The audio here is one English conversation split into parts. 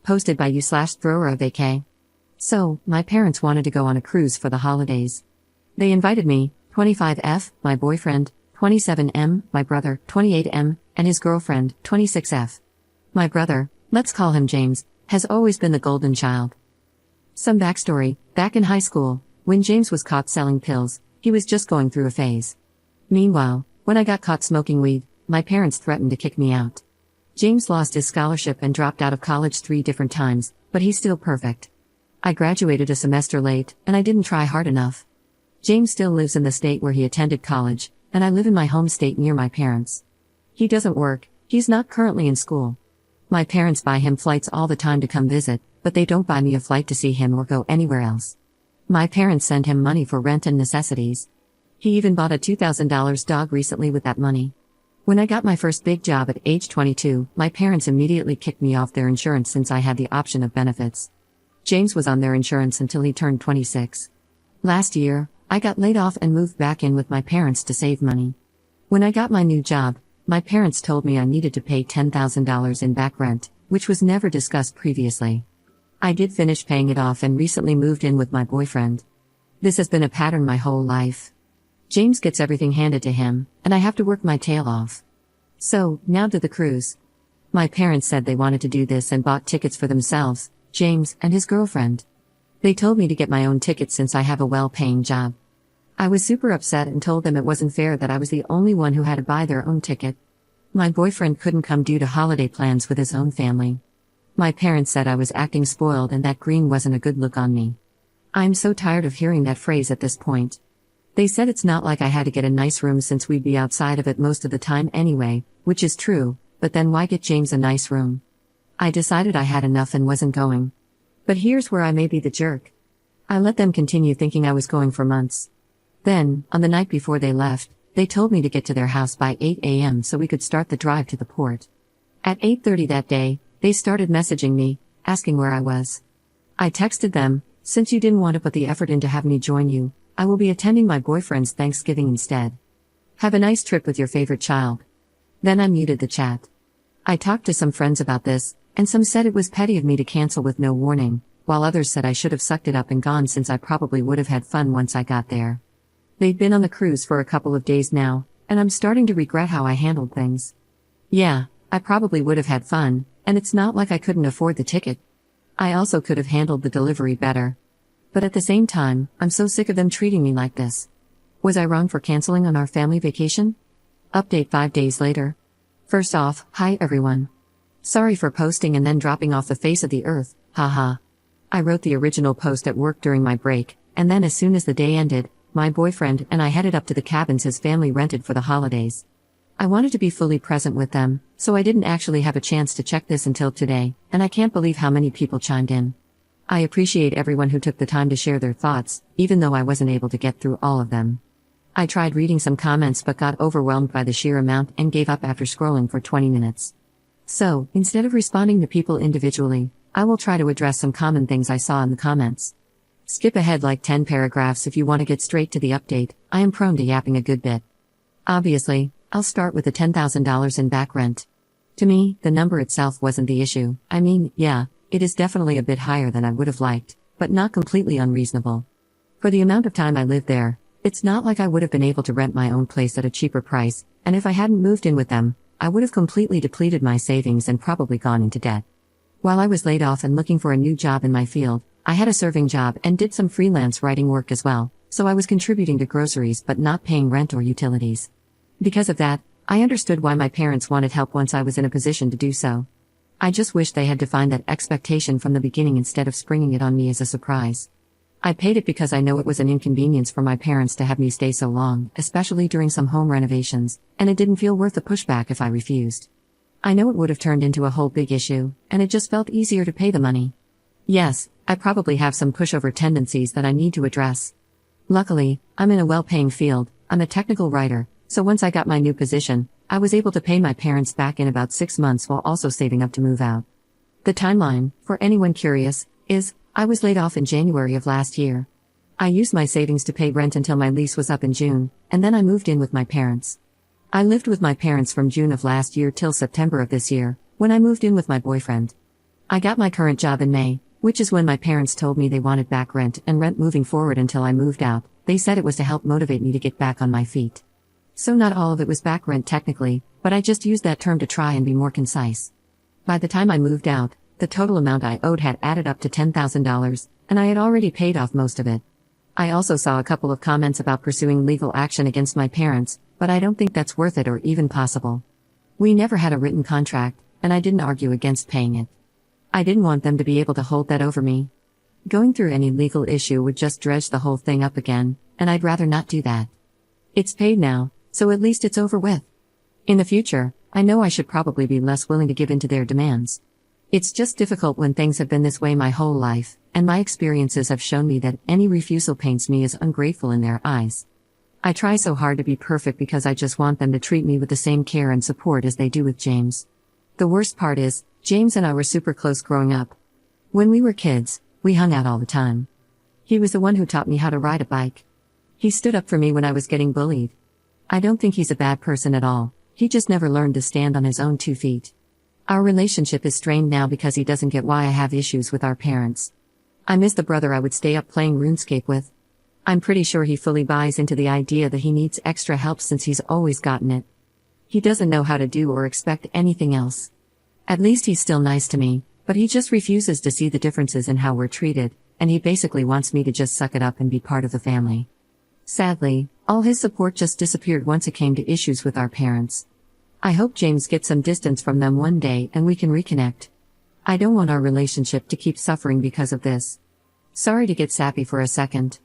posted by you/thrower of AK. So, my parents wanted to go on a cruise for the holidays. They invited me, 25F, my boyfriend, 27M, my brother, 28M, and his girlfriend, 26F. My brother, let's call him James, has always been the golden child. Some backstory: back in high school, when James was caught selling pills, he was just going through a phase. Meanwhile, when I got caught smoking weed, my parents threatened to kick me out. James lost his scholarship and dropped out of college 3 different times, but he's still perfect. I graduated a semester late, and I didn't try hard enough. James still lives in the state where he attended college, and I live in my home state near my parents. He doesn't work, he's not currently in school. My parents buy him flights all the time to come visit, but they don't buy me a flight to see him or go anywhere else. My parents send him money for rent and necessities. He even bought a $2,000 dog recently with that money. When I got my first big job at age 22, my parents immediately kicked me off their insurance since I had the option of benefits. James was on their insurance until he turned 26. Last year, I got laid off and moved back in with my parents to save money. When I got my new job, my parents told me I needed to pay $10,000 in back rent, which was never discussed previously. I did finish paying it off and recently moved in with my boyfriend. This has been a pattern my whole life. James gets everything handed to him, and I have to work my tail off. So, now to the cruise. My parents said they wanted to do this and bought tickets for themselves, James, and his girlfriend. They told me to get my own tickets since I have a well-paying job. I was super upset and told them it wasn't fair that I was the only one who had to buy their own ticket. My boyfriend couldn't come due to holiday plans with his own family. My parents said I was acting spoiled and that green wasn't a good look on me. I'm so tired of hearing that phrase at this point. They said it's not like I had to get a nice room since we'd be outside of it most of the time anyway, which is true, but then why get James a nice room? I decided I had enough and wasn't going. But here's where I may be the jerk. I let them continue thinking I was going for months. Then, on the night before they left, they told me to get to their house by 8 a.m. so we could start the drive to the port. At 8:30 that day, they started messaging me, asking where I was. I texted them, since you didn't want to put the effort in to have me join you, I will be attending my boyfriend's Thanksgiving instead. Have a nice trip with your favorite child. Then I muted the chat. I talked to some friends about this, and some said it was petty of me to cancel with no warning, while others said I should have sucked it up and gone since I probably would have had fun once I got there. They'd been on the cruise for a couple of days now, and I'm starting to regret how I handled things. Yeah, I probably would have had fun, and it's not like I couldn't afford the ticket. I also could have handled the delivery better. But at the same time, I'm so sick of them treating me like this. Was I wrong for canceling on our family vacation? Update 5 days later. First off, hi everyone. Sorry for posting and then dropping off the face of the earth, haha. I wrote the original post at work during my break, and then as soon as the day ended, my boyfriend and I headed up to the cabins his family rented for the holidays. I wanted to be fully present with them, so I didn't actually have a chance to check this until today, and I can't believe how many people chimed in. I appreciate everyone who took the time to share their thoughts, even though I wasn't able to get through all of them. I tried reading some comments but got overwhelmed by the sheer amount and gave up after scrolling for 20 minutes. So, instead of responding to people individually, I will try to address some common things I saw in the comments. Skip ahead like 10 paragraphs if you want to get straight to the update. I am prone to yapping a good bit. Obviously, I'll start with the $10,000 in back rent. To me, the number itself wasn't the issue. I mean, yeah, it is definitely a bit higher than I would have liked, but not completely unreasonable. For the amount of time I lived there, it's not like I would have been able to rent my own place at a cheaper price, and if I hadn't moved in with them, I would have completely depleted my savings and probably gone into debt. While I was laid off and looking for a new job in my field, I had a serving job and did some freelance writing work as well, so I was contributing to groceries but not paying rent or utilities. Because of that, I understood why my parents wanted help once I was in a position to do so. I just wish they had defined that expectation from the beginning instead of springing it on me as a surprise. I paid it because I know it was an inconvenience for my parents to have me stay so long, especially during some home renovations, and it didn't feel worth the pushback if I refused. I know it would have turned into a whole big issue, and it just felt easier to pay the money. Yes, I probably have some pushover tendencies that I need to address. Luckily, I'm in a well-paying field. I'm a technical writer, so once I got my new position, I was able to pay my parents back in about 6 months while also saving up to move out. The timeline, for anyone curious, is, I was laid off in January of last year. I used my savings to pay rent until my lease was up in June, and then I moved in with my parents. I lived with my parents from June of last year till September of this year, when I moved in with my boyfriend. I got my current job in May, which is when my parents told me they wanted back rent and rent moving forward until I moved out. They said it was to help motivate me to get back on my feet. So not all of it was back rent technically, but I just used that term to try and be more concise. By the time I moved out, the total amount I owed had added up to $10,000, and I had already paid off most of it. I also saw a couple of comments about pursuing legal action against my parents, but I don't think that's worth it or even possible. We never had a written contract, and I didn't argue against paying it. I didn't want them to be able to hold that over me. Going through any legal issue would just dredge the whole thing up again, and I'd rather not do that. It's paid now, so at least it's over with. In the future, I know I should probably be less willing to give in to their demands. It's just difficult when things have been this way my whole life, and my experiences have shown me that any refusal paints me as ungrateful in their eyes. I try so hard to be perfect because I just want them to treat me with the same care and support as they do with James. The worst part is, James and I were super close growing up. When we were kids, we hung out all the time. He was the one who taught me how to ride a bike. He stood up for me when I was getting bullied. I don't think he's a bad person at all, he just never learned to stand on his own 2 feet. Our relationship is strained now because he doesn't get why I have issues with our parents. I miss the brother I would stay up playing RuneScape with. I'm pretty sure he fully buys into the idea that he needs extra help since he's always gotten it. He doesn't know how to do or expect anything else. At least he's still nice to me, but he just refuses to see the differences in how we're treated, and he basically wants me to just suck it up and be part of the family. Sadly, all his support just disappeared once it came to issues with our parents. I hope James gets some distance from them one day and we can reconnect. I don't want our relationship to keep suffering because of this. Sorry to get sappy for a second.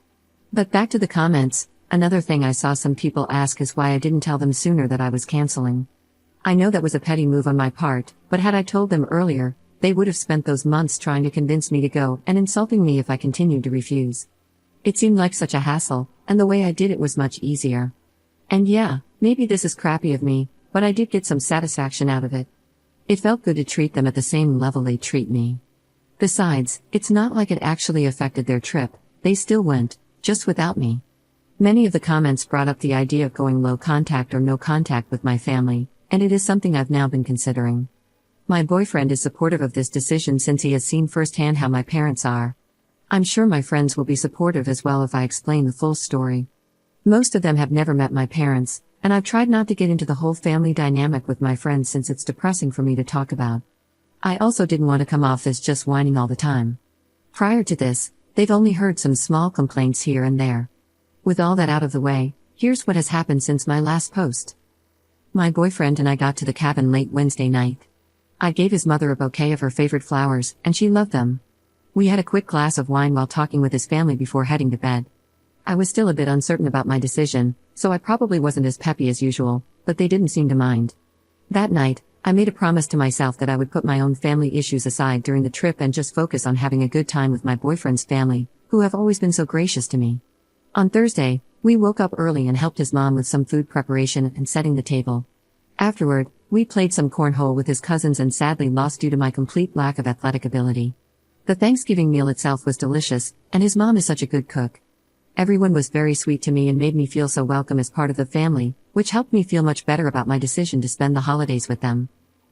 But back to the comments, another thing I saw some people ask is why I didn't tell them sooner that I was canceling. I know that was a petty move on my part, but had I told them earlier, they would have spent those months trying to convince me to go and insulting me if I continued to refuse. It seemed like such a hassle, and the way I did it was much easier. And yeah, maybe this is crappy of me, but I did get some satisfaction out of it. It felt good to treat them at the same level they treat me. Besides, it's not like it actually affected their trip, they still went, just without me. Many of the comments brought up the idea of going low contact or no contact with my family, and it is something I've now been considering. My boyfriend is supportive of this decision since he has seen firsthand how my parents are. I'm sure my friends will be supportive as well if I explain the full story. Most of them have never met my parents, and I've tried not to get into the whole family dynamic with my friends since it's depressing for me to talk about. I also didn't want to come off as just whining all the time. Prior to this, they've only heard some small complaints here and there. With all that out of the way, here's what has happened since my last post. My boyfriend and I got to the cabin late Wednesday night. I gave his mother a bouquet of her favorite flowers, and she loved them. We had a quick glass of wine while talking with his family before heading to bed. I was still a bit uncertain about my decision, so I probably wasn't as peppy as usual, but they didn't seem to mind. That night, I made a promise to myself that I would put my own family issues aside during the trip and just focus on having a good time with my boyfriend's family, who have always been so gracious to me. On Thursday, we woke up early and helped his mom with some food preparation and setting the table. Afterward, we played some cornhole with his cousins and sadly lost due to my complete lack of athletic ability. The Thanksgiving meal itself was delicious, and his mom is such a good cook. Everyone was very sweet to me and made me feel so welcome as part of the family, which helped me feel much better about my decision to spend the holidays with them.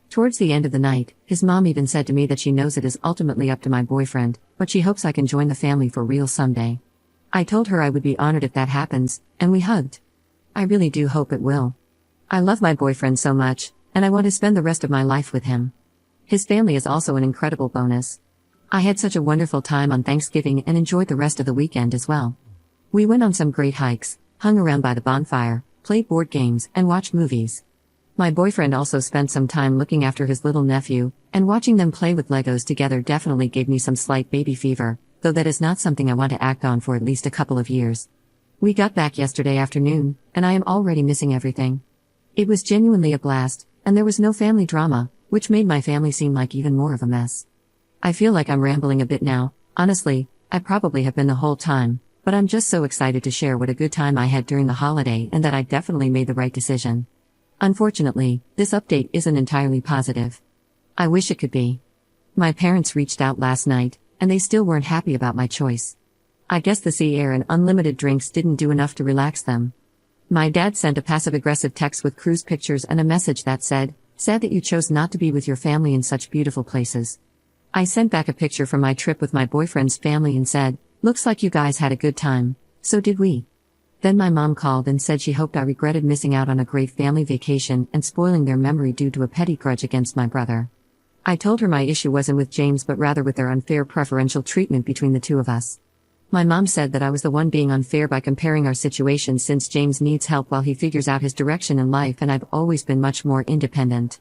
Towards the end of the night, his mom even said to me that she knows it is ultimately up to my boyfriend, but she hopes I can join the family for real someday. I told her I would be honored if that happens, and we hugged. I really do hope it will. I love my boyfriend so much, and I want to spend the rest of my life with him. His family is also an incredible bonus. I had such a wonderful time on Thanksgiving and enjoyed the rest of the weekend as well. We went on some great hikes, hung around by the bonfire, played board games, and watched movies. My boyfriend also spent some time looking after his little nephew, and watching them play with Legos together definitely gave me some slight baby fever, though that is not something I want to act on for at least a couple of years. We got back yesterday afternoon, and I am already missing everything. It was genuinely a blast, and there was no family drama, which made my family seem like even more of a mess. I feel like I'm rambling a bit now, honestly, I probably have been the whole time, but I'm just so excited to share what a good time I had during the holiday and that I definitely made the right decision. Unfortunately, this update isn't entirely positive. I wish it could be. My parents reached out last night, and they still weren't happy about my choice. I guess the sea air and unlimited drinks didn't do enough to relax them. My dad sent a passive-aggressive text with cruise pictures and a message that said, "Sad that you chose not to be with your family in such beautiful places. I sent back a picture from my trip with my boyfriend's family and said, "Looks like you guys had a good time. So did we." Then my mom called and said she hoped I regretted missing out on a great family vacation and spoiling their memory due to a petty grudge against my brother. I told her my issue wasn't with James but rather with their unfair preferential treatment between the two of us. My mom said that I was the one being unfair by comparing our situations since James needs help while he figures out his direction in life and I've always been much more independent.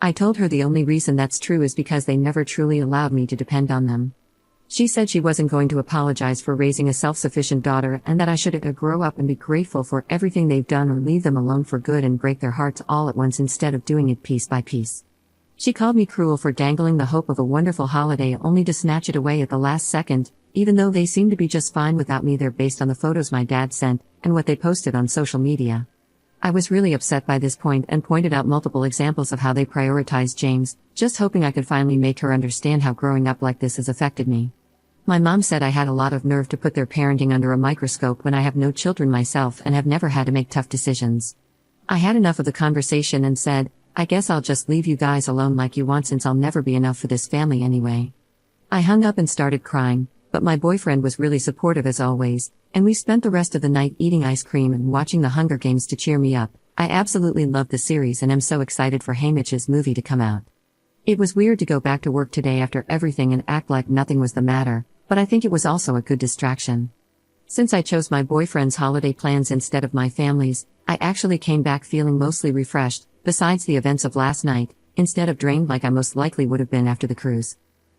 I told her the only reason that's true is because they never truly allowed me to depend on them. She said she wasn't going to apologize for raising a self-sufficient daughter and that I should grow up and be grateful for everything they've done or leave them alone for good and break their hearts all at once instead of doing it piece by piece. She called me cruel for dangling the hope of a wonderful holiday only to snatch it away at the last second, even though they seem to be just fine without me there based on the photos my dad sent and what they posted on social media. I was really upset by this point and pointed out multiple examples of how they prioritized James, just hoping I could finally make her understand how growing up like this has affected me. My mom said I had a lot of nerve to put their parenting under a microscope when I have no children myself and have never had to make tough decisions. I had enough of the conversation and said, "I guess I'll just leave you guys alone like you want since I'll never be enough for this family anyway." I hung up and started crying, but my boyfriend was really supportive as always, and we spent the rest of the night eating ice cream and watching The Hunger Games to cheer me up. I absolutely love the series and am so excited for Haymitch's movie to come out. It was weird to go back to work today after everything and act like nothing was the matter, but I think it was also a good distraction. Since I chose my boyfriend's holiday plans instead of my family's, I actually came back feeling mostly refreshed, besides the events of last night, instead of drained like I most likely would have been after the cruise.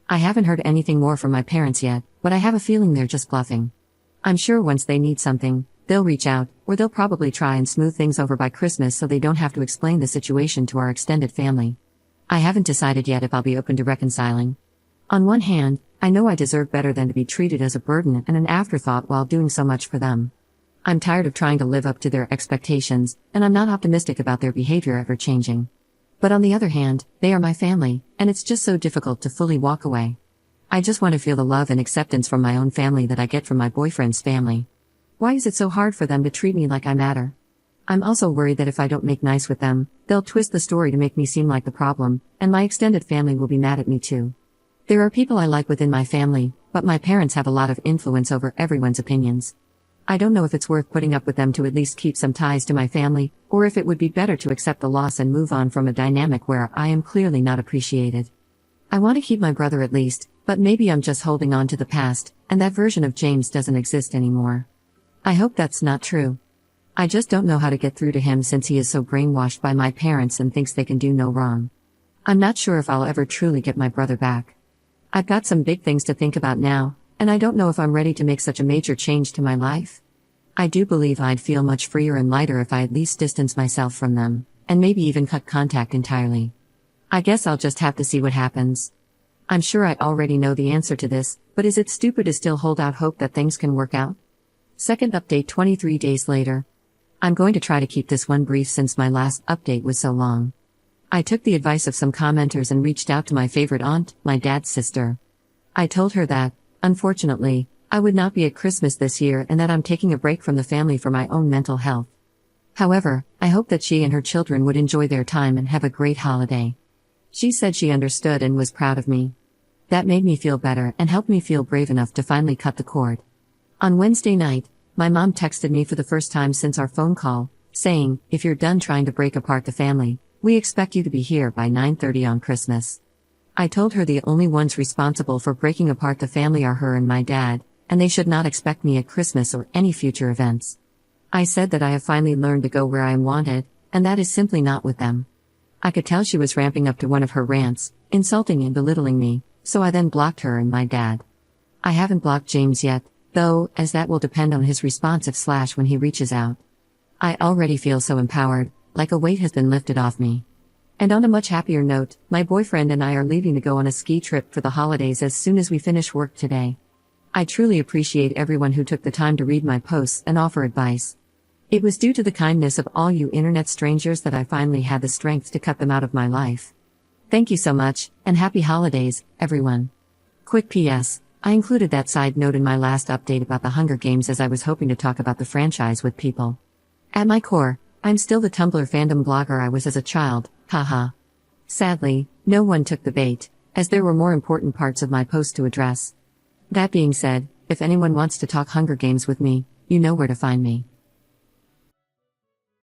I haven't heard anything more from my parents yet, but I have a feeling they're just bluffing. I'm sure once they need something, they'll reach out, or they'll probably try and smooth things over by Christmas so they don't have to explain the situation to our extended family. I haven't decided yet if I'll be open to reconciling. On one hand, I know I deserve better than to be treated as a burden and an afterthought while doing so much for them. I'm tired of trying to live up to their expectations, and I'm not optimistic about their behavior ever changing. But on the other hand, they are my family, and it's just so difficult to fully walk away. I just want to feel the love and acceptance from my own family that I get from my boyfriend's family. Why is it so hard for them to treat me like I matter? I'm also worried that if I don't make nice with them, they'll twist the story to make me seem like the problem, and my extended family will be mad at me too. There are people I like within my family, but my parents have a lot of influence over everyone's opinions. I don't know if it's worth putting up with them to at least keep some ties to my family, or if it would be better to accept the loss and move on from a dynamic where I am clearly not appreciated. I want to keep my brother at least, but maybe I'm just holding on to the past, and that version of James doesn't exist anymore. I hope that's not true. I just don't know how to get through to him since he is so brainwashed by my parents and thinks they can do no wrong. I'm not sure if I'll ever truly get my brother back. I've got some big things to think about now, and I don't know if I'm ready to make such a major change to my life. I do believe I'd feel much freer and lighter if I at least distanced myself from them, and maybe even cut contact entirely. I guess I'll just have to see what happens. I'm sure I already know the answer to this, but is it stupid to still hold out hope that things can work out? Second update 23 days later. I'm going to try to keep this one brief since my last update was so long. I took the advice of some commenters and reached out to my favorite aunt, my dad's sister. I told her that, unfortunately, I would not be at Christmas this year and that I'm taking a break from the family for my own mental health. However, I hope that she and her children would enjoy their time and have a great holiday. She said she understood and was proud of me. That made me feel better and helped me feel brave enough to finally cut the cord. On Wednesday night, my mom texted me for the first time since our phone call, saying, "If you're done trying to break apart the family, we expect you to be here by 9:30 on Christmas." I told her the only ones responsible for breaking apart the family are her and my dad, and they should not expect me at Christmas or any future events. I said that I have finally learned to go where I am wanted, and that is simply not with them. I could tell she was ramping up to one of her rants, insulting and belittling me, so I then blocked her and my dad. I haven't blocked James yet, though, as that will depend on his responsive / when he reaches out. I already feel so empowered, like a weight has been lifted off me. And on a much happier note, my boyfriend and I are leaving to go on a ski trip for the holidays as soon as we finish work today. I truly appreciate everyone who took the time to read my posts and offer advice. It was due to the kindness of all you internet strangers that I finally had the strength to cut them out of my life. Thank you so much, and happy holidays, everyone. Quick PS, I included that side note in my last update about the Hunger Games as I was hoping to talk about the franchise with people. At my core, I'm still the Tumblr fandom blogger I was as a child, haha. Sadly, no one took the bait, as there were more important parts of my post to address. That being said, if anyone wants to talk Hunger Games with me, you know where to find me.